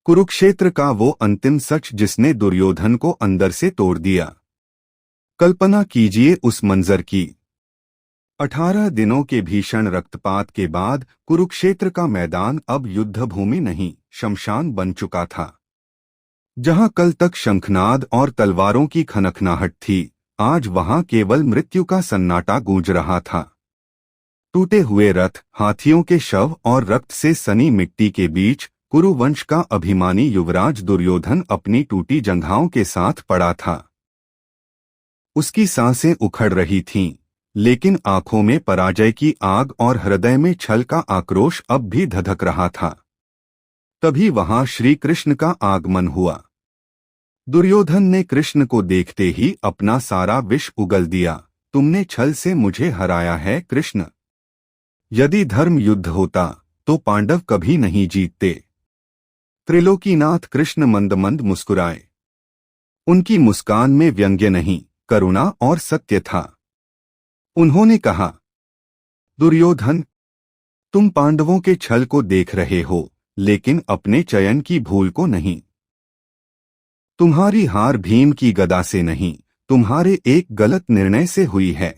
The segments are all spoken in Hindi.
कुरुक्षेत्र का वो अंतिम सच जिसने दुर्योधन को अंदर से तोड़ दिया। कल्पना कीजिए उस मंजर की। 18 दिनों के भीषण रक्तपात के बाद कुरुक्षेत्र का मैदान अब युद्ध भूमि नहीं, शमशान बन चुका था। जहां कल तक शंखनाद और तलवारों की खनखनाहट थी, आज वहां केवल मृत्यु का सन्नाटा गूंज रहा था। टूटे हुए रथ, हाथियों के शव और रक्त से सनी मिट्टी के बीच कुरुवंश का अभिमानी युवराज दुर्योधन अपनी टूटी जंघाओं के साथ पड़ा था। उसकी सांसें उखड़ रही थीं, लेकिन आंखों में पराजय की आग और हृदय में छल का आक्रोश अब भी धधक रहा था। तभी वहां श्री कृष्ण का आगमन हुआ। दुर्योधन ने कृष्ण को देखते ही अपना सारा विष उगल दिया। तुमने छल से मुझे हराया है कृष्ण। यदि धर्म युद्ध होता तो पांडव कभी नहीं जीतते। त्रिलोकीनाथ कृष्ण मंद मंद मुस्कुराए। उनकी मुस्कान में व्यंग्य नहीं, करुणा और सत्य था। उन्होंने कहा, दुर्योधन, तुम पांडवों के छल को देख रहे हो, लेकिन अपने चयन की भूल को नहीं। तुम्हारी हार भीम की गदा से नहीं, तुम्हारे एक गलत निर्णय से हुई है।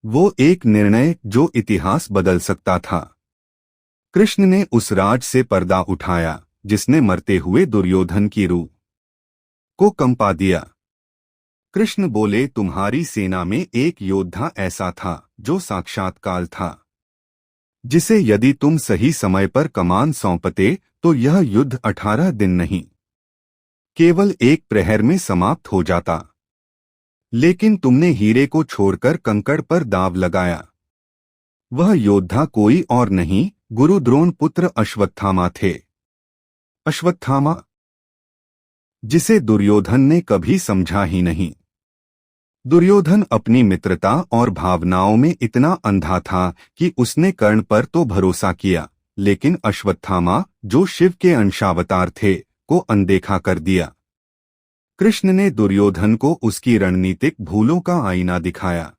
वो एक निर्णय जो इतिहास बदल सकता था। कृष्ण ने उस राज से पर्दा उठाया जिसने मरते हुए दुर्योधन की रूह को कंपा दिया। कृष्ण बोले, तुम्हारी सेना में एक योद्धा ऐसा था जो साक्षात काल था, जिसे यदि तुम सही समय पर कमान सौंपते तो यह युद्ध 18 दिन नहीं, केवल एक प्रहर में समाप्त हो जाता। लेकिन तुमने हीरे को छोड़कर कंकड़ पर दाव लगाया। वह योद्धा कोई और नहीं, गुरु द्रोण पुत्र अश्वत्थामा थे। अश्वत्थामा, जिसे दुर्योधन ने कभी समझा ही नहीं। दुर्योधन अपनी मित्रता और भावनाओं में इतना अंधा था कि उसने कर्ण पर तो भरोसा किया, लेकिन अश्वत्थामा, जो शिव के अंशावतार थे, को अनदेखा कर दिया। कृष्ण ने दुर्योधन को उसकी रणनीतिक भूलों का आईना दिखाया।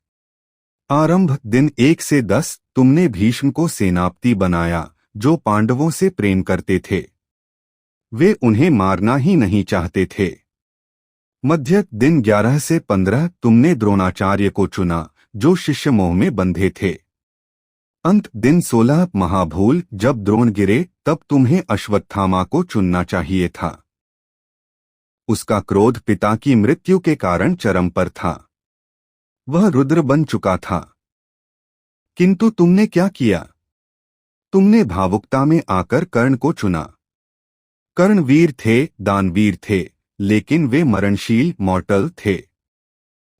आरंभ दिन 1 से 10 तुमने भीष्म को सेनापति बनाया, जो पांडवों से प्रेम करते थे। वे उन्हें मारना ही नहीं चाहते थे। मध्य दिन 11 से 15 तुमने द्रोणाचार्य को चुना, जो शिष्य मोह में बंधे थे। अंत दिन 16 महाभूल, जब द्रोण गिरे तब तुम्हें अश्वत्थामा को चुनना चाहिए था। उसका क्रोध पिता की मृत्यु के कारण चरम पर था। वह रुद्र बन चुका था। किंतु तुमने क्या किया? तुमने भावुकता में आकर कर्ण को चुना। कर्ण वीर थे, दानवीर थे, लेकिन वे मरणशील मॉर्टल थे,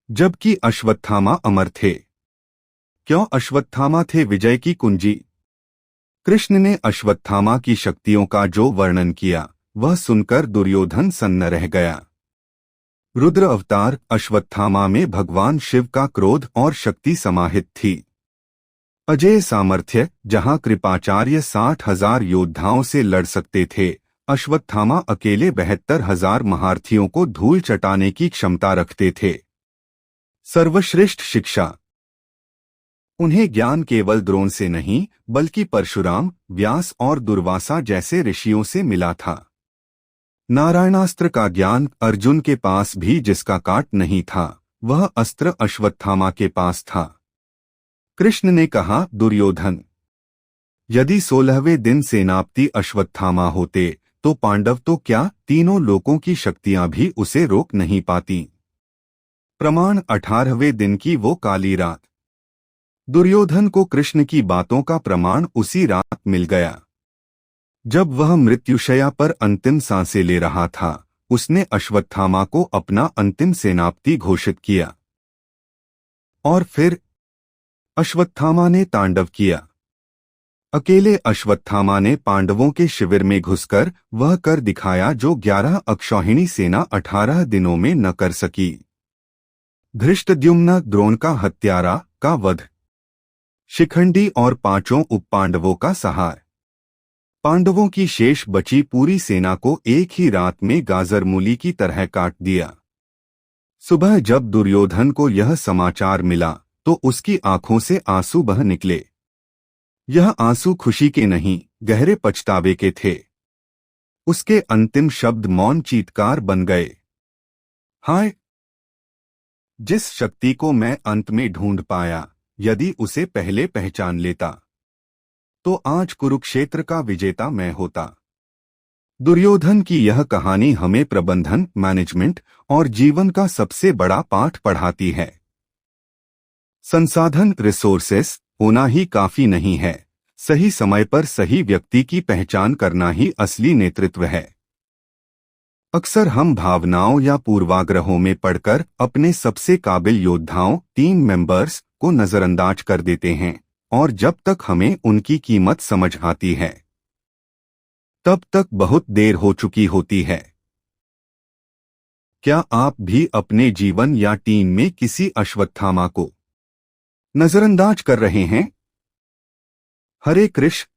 जबकि अश्वत्थामा अमर थे। क्यों? अश्वत्थामा थे विजय की कुंजी। कृष्ण ने अश्वत्थामा की शक्तियों का जो वर्णन किया, वह सुनकर दुर्योधन सन्न रह गया। रुद्र अवतार अश्वत्थामा में भगवान शिव का क्रोध और शक्ति समाहित थी। अजय सामर्थ्य, जहां कृपाचार्य 60,000 योद्धाओं से लड़ सकते थे, अश्वत्थामा अकेले 72,000 महारथियों को धूल चटाने की क्षमता रखते थे। सर्वश्रेष्ठ शिक्षा। उन्हें ज्ञान केवल द्रोण से नहीं, बल्कि परशुराम, व्यास और दुर्वासा जैसे ऋषियों से मिला था। नारायणास्त्र का ज्ञान अर्जुन के पास भी जिसका काट नहीं था, वह अस्त्र अश्वत्थामा के पास था। कृष्ण ने कहा, दुर्योधन, यदि 16वें दिन सेनापति अश्वत्थामा होते तो पांडव तो क्या, तीनों लोकों की शक्तियां भी उसे रोक नहीं पाती। प्रमाण 18वें दिन की वो काली रात। दुर्योधन को कृष्ण की बातों का प्रमाण उसी रात मिल गया। जब वह मृत्युशया पर अंतिम सांसें ले रहा था, उसने अश्वत्थामा को अपना अंतिम सेनापति घोषित किया। और फिर अश्वत्थामा ने तांडव किया। अकेले अश्वत्थामा ने पांडवों के शिविर में घुसकर वह कर दिखाया जो 11 अक्षौहिणी सेना 18 दिनों में न कर सकी। धृष्टद्युम्न द्रोण का हत्यारा का वध, शिखंडी और 5 उपपांडवों का सहार। पांडवों की शेष बची पूरी सेना को एक ही रात में गाजर मूली की तरह काट दिया। सुबह जब दुर्योधन को यह समाचार मिला तो उसकी आंखों से आंसू बह निकले। यह आंसू खुशी के नहीं, गहरे पछतावे के थे। उसके अंतिम शब्द मौन चीत्कार बन गए। हाय, जिस शक्ति को मैं अंत में ढूंढ पाया, यदि उसे पहले पहचान लेता तो आज कुरुक्षेत्र का विजेता मैं होता। दुर्योधन की यह कहानी हमें प्रबंधन, मैनेजमेंट और जीवन का सबसे बड़ा पाठ पढ़ाती है। संसाधन, रिसोर्सेस होना ही काफी नहीं है, सही समय पर सही व्यक्ति की पहचान करना ही असली नेतृत्व है। अक्सर हम भावनाओं या पूर्वाग्रहों में पड़कर अपने सबसे काबिल योद्धाओं, टीम मेंबर्स को नजरअंदाज कर देते हैं, और जब तक हमें उनकी कीमत समझ आती है तब तक बहुत देर हो चुकी होती है। क्या आप भी अपने जीवन या टीम में किसी अश्वत्थामा को नजरअंदाज कर रहे हैं? हरे कृष्ण।